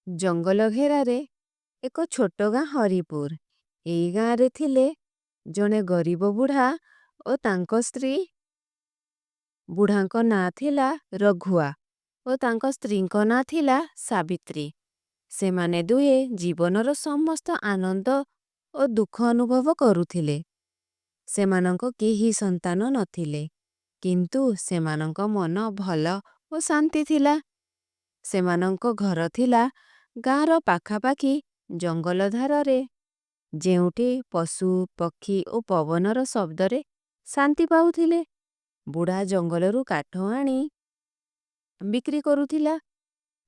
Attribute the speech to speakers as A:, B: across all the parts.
A: ଜଙ୍ଗଲ ଘେରାରେ ଏକ ଛୋଟ ଗାଁ ହରିପୁର। ଏଇ ଗାଁରେ ଥିଲେ ଜଣେ ଗରିବ ବୁଢ଼ା ଓ ତାଙ୍କ ସ୍ତ୍ରୀ। ବୁଢ଼ାଙ୍କ ନାଁ ଥିଲା ରଘୁଆ ଓ ତାଙ୍କ ସ୍ତ୍ରୀଙ୍କ ନାଁ ଥିଲା ସାବିତ୍ରୀ। ସେମାନେ ଦୁହେଁ ଜୀବନର ସମସ୍ତ ଆନନ୍ଦ ଓ ଦୁଃଖ ଅନୁଭବ କରୁଥିଲେ। ସେମାନଙ୍କ କେହି ସନ୍ତାନ ନଥିଲେ, କିନ୍ତୁ ସେମାନଙ୍କ ମନ ଭଲ ଓ ଶାନ୍ତି ଥିଲା। ସେମାନଙ୍କ ଘର ଥିଲା ଗାଁର ପାଖାପାଖି ଜଙ୍ଗଲ ଧାରରେ, ଯେଉଁଠି ପଶୁ ପକ୍ଷୀ ଓ ପବନର ଶବ୍ଦରେ ଶାନ୍ତି ପାଉଥିଲେ। ବୁଢ଼ା ଜଙ୍ଗଲରୁ କାଠ ଆଣି ବିକ୍ରି କରୁଥିଲା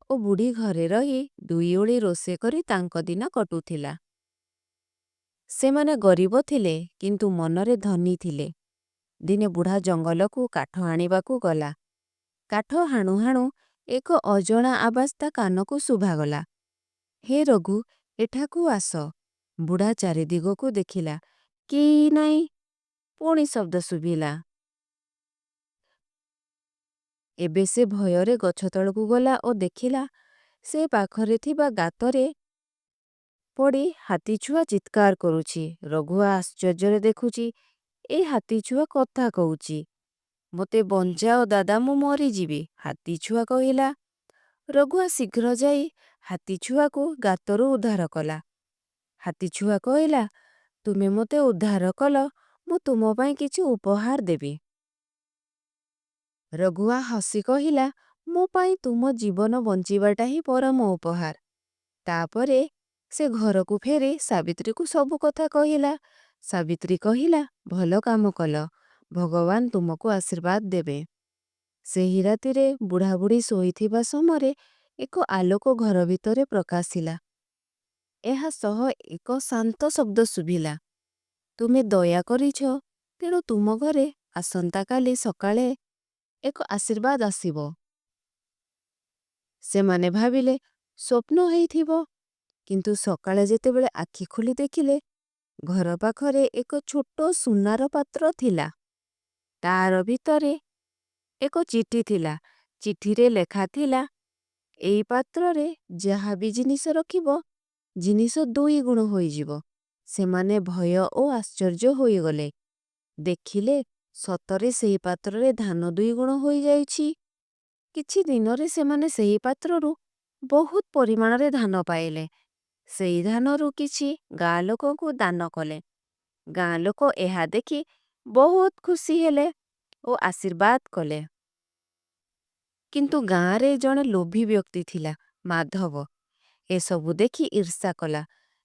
A: ଓ ବୁଢ଼ୀ ଘରେ ରହି ଦୁଇ ଓଳି ରୋଷେଇ କରି ତାଙ୍କ ଦିନ କଟୁଥିଲା। ସେମାନେ ଗରିବ ଥିଲେ, କିନ୍ତୁ ମନରେ ଧନୀ ଥିଲେ। ଦିନେ ବୁଢ଼ା ଜଙ୍ଗଲକୁ କାଠ ଆଣିବାକୁ ଗଲା। କାଠ ହାଣୁ ହାଣୁ ଏକ ଅଜଣା ଆବାଜ ତା କାନକୁ ଶୁଭାଗଲା। ହେ ରଘୁ, ଏଠାକୁ ଆସ। ବୁଢ଼ା ଚାରିଦିଗକୁ ଦେଖିଲା, କେହି ନାହିଁ। ପୁଣି ଶବ୍ଦ ଶୁଭିଲା। ଏବେ ସେ ଭୟରେ ଗଛ ତଳକୁ ଗଲା ଓ ଦେଖିଲା ସେ ପାଖରେ ଥିବା ଗାତରେ ପଡ଼ି ହାତୀଛୁଆ ଚିତ୍କାର କରୁଛି। ରଘୁଆ ଆଶ୍ଚର୍ଯ୍ୟରେ ଦେଖୁଛି, ଏ ହାତୀଛୁଆ କଥା କହୁଛି। ମୋତେ ବଞ୍ଚାଅ ଦାଦା, ମୁଁ ମରିଯିବି, ହାତୀଛୁଆ କହିଲା। ରଘୁଆ ଶୀଘ୍ର ଯାଇ ହାତୀଛୁଆକୁ ଗାତରୁ ଉଦ୍ଧାର କଲା। ହାତୀଛୁଆ କହିଲା, ତୁମେ ମୋତେ ଉଦ୍ଧାର କଲ, ମୁଁ ତୁମ ପାଇଁ କିଛି ଉପହାର ଦେବି। ରଘୁଆ ହସି କହିଲା, ମୋ ପାଇଁ ତୁମ ଜୀବନ ବଞ୍ଚିବାଟା ହିଁ ପରମ ଉପହାର। ତାପରେ ସେ ଘରକୁ ଫେରି ସାବିତ୍ରୀକୁ ସବୁ କଥା କହିଲା। ସାବିତ୍ରୀ କହିଲା, ଭଲ କାମ କଲ, ଭଗବାନ ତୁମକୁ ଆଶୀର୍ବାଦ ଦେବେ। ସେହି ରାତିରେ ବୁଢ଼ାବୁଢ଼ୀ ଶୋଇଥିବା ସମୟରେ ଏକ ଆଲୋକ ଘର ଭିତରେ ପ୍ରକାଶିଲା। ଏହା ସହ ଏକ ଶାନ୍ତ ଶବ୍ଦ ଶୁଭିଲା, ତୁମେ ଦୟା କରିଛ, ତେଣୁ ତୁମ ଘରେ ଆସନ୍ତାକାଲି ସକାଳେ ଏକ ଆଶୀର୍ବାଦ ଆସିବ। ସେମାନେ ଭାବିଲେ ସ୍ୱପ୍ନ ହେଇଥିବ, କିନ୍ତୁ ସକାଳେ ଯେତେବେଳେ ଆଖି ଖୋଲି ଦେଖିଲେ, ଘର ପାଖରେ ଏକ ଛୋଟ ସୁନାର ପାତ୍ର ଥିଲା। ତାର ଭିତରେ ଏକ ଚିଠି ଥିଲା। ଚିଠିରେ ଲେଖା ଥିଲା, ଏଇ ପାତ୍ରରେ ଯାହା ବି ଜିନିଷ ରଖିବ, ଜିନିଷ ଦୁଇ ଗୁଣ ହୋଇଯିବ। ସେମାନେ ଭୟ ଓ ଆଶ୍ଚର୍ଯ୍ୟ ହୋଇଗଲେ। ଦେଖିଲେ ସତରେ ସେହି ପାତ୍ରରେ ଧାନ ଦୁଇ ଗୁଣ ହୋଇଯାଇଛି। କିଛି ଦିନରେ ସେମାନେ ସେହି ପାତ୍ରରୁ ବହୁତ ପରିମାଣରେ ଧାନ ପାଇଲେ। ସେହି ଧାନରୁ କିଛି ଗାଁ ଲୋକଙ୍କୁ ଦାନ କଲେ। ଗାଁ ଲୋକ ଏହା ଦେଖି ବହୁତ ଖୁସି ହେଲେ ଓ ଆଶୀର୍ବାଦ କଲେ। କିନ୍ତୁ ଗାଁରେ ଜଣେ ଲୋଭୀ ବ୍ୟକ୍ତି ଥିଲା, ମାଧବ। ଏସବୁ ଦେଖି ଈର୍ଷା କଲା।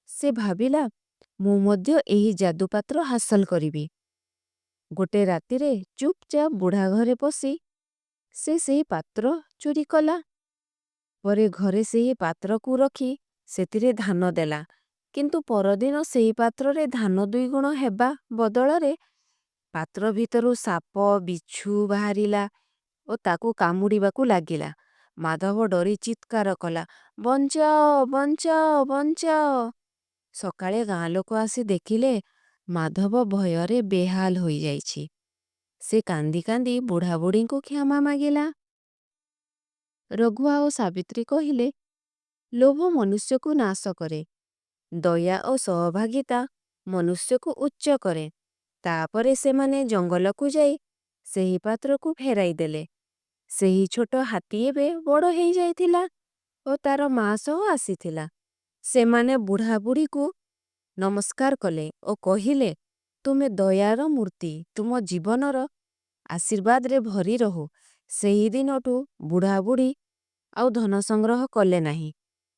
A: ସେ ଭାବିଲା, ମୁଁ ମଧ୍ୟ ଏହି ଯାଦୁପାତ୍ର ହାସଲ କରିବି। ଗୋଟେ ରାତିରେ ଚୁପଚାପ ବୁଢ଼ା ଘରେ ପଶି ସେ ସେହି ପାତ୍ର ଚୋରି କଲା। ପରେ ଘରେ ସେହି ପାତ୍ରକୁ ରଖି ସେଥିରେ ଧାନ ଦେଲା। କିନ୍ତୁ ପରଦିନ ସେହି ପାତ୍ରରେ ଧାନ ଦୁଇ ଗୁଣ ହେବା ବଦଳରେ ପାତ୍ର ଭିତରୁ ସାପ ବିଛୁ ବାହାରିଲା ଓ ତାକୁ କାମୁଡ଼ିବାକୁ ଲାଗିଲା। ମାଧବ ଡରି ଚିତ୍କାର କଲା, ବଞ୍ଚାଅ, ବଞ୍ଚାଅ, ବଞ୍ଚାଅ। ସକାଳେ ଗାଁ ଲୋକ ଆସି ଦେଖିଲେ ମାଧବ ଭୟରେ ବେହାଲ ହୋଇଯାଇଛି। ସେ କାନ୍ଦି କାନ୍ଦି ବୁଢ଼ାବୁଢ଼ୀଙ୍କୁ କ୍ଷମା ମାଗିଲା। ରଘୁଆ ଓ ସାବିତ୍ରୀ କହିଲେ, ଲୋଭ ମନୁଷ୍ୟକୁ ନାଶ କରେ, ଦୟା ଓ ସହଭାଗିତା ମନୁଷ୍ୟକୁ ଉଚ୍ଚ କରେ। ତାପରେ ସେମାନେ ଜଙ୍ଗଲକୁ ଯାଇ ସେହି ପାତ୍ରକୁ ଫେରାଇ ଦେଲେ। ସେହି ଛୋଟ ହାତୀ ଏବେ ବଡ଼ ହେଇଯାଇଥିଲା ଓ ତାର ମା ସହ ଆସିଥିଲା। ସେମାନେ ବୁଢ଼ାବୁଢ଼ୀକୁ ନମସ୍କାର କଲେ ଓ କହିଲେ, ତୁମେ ଦୟାର ମୂର୍ତ୍ତି, ତୁମ ଜୀବନର ଆଶୀର୍ବାଦରେ ଭରି ରହୁ। ସେହି ଦିନଠୁ ବୁଢ଼ାବୁଢ଼ୀ ଆଉ ଧନ ସଂଗ୍ରହ କଲେ ନାହିଁ।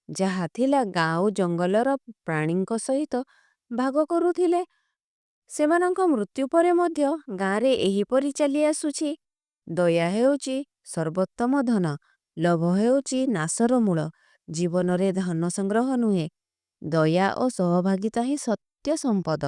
A: ଯାହା ଥିଲା ଗାଁ ଓ ଜଙ୍ଗଲର ପ୍ରାଣୀଙ୍କ ସହିତ ଭାଗ କରୁଥିଲେ। ସେମାନଙ୍କ ମୃତ୍ୟୁ ପରେ ମଧ୍ୟ ଗାଁରେ ଏହିପରି ଚାଲି ଆସୁଛି। ଦୟା ହେଉଛି ସର୍ବୋତ୍ତମ ଧନ, ଲୋଭ ହେଉଛି ନାଶର ମୂଳ। ଜୀବନରେ ଧନ ସଂଗ୍ରହ ନୁହେଁ, ଦୟା ଓ ସହଭାଗିତା ହିଁ ସତ୍ୟ ସମ୍ପଦ।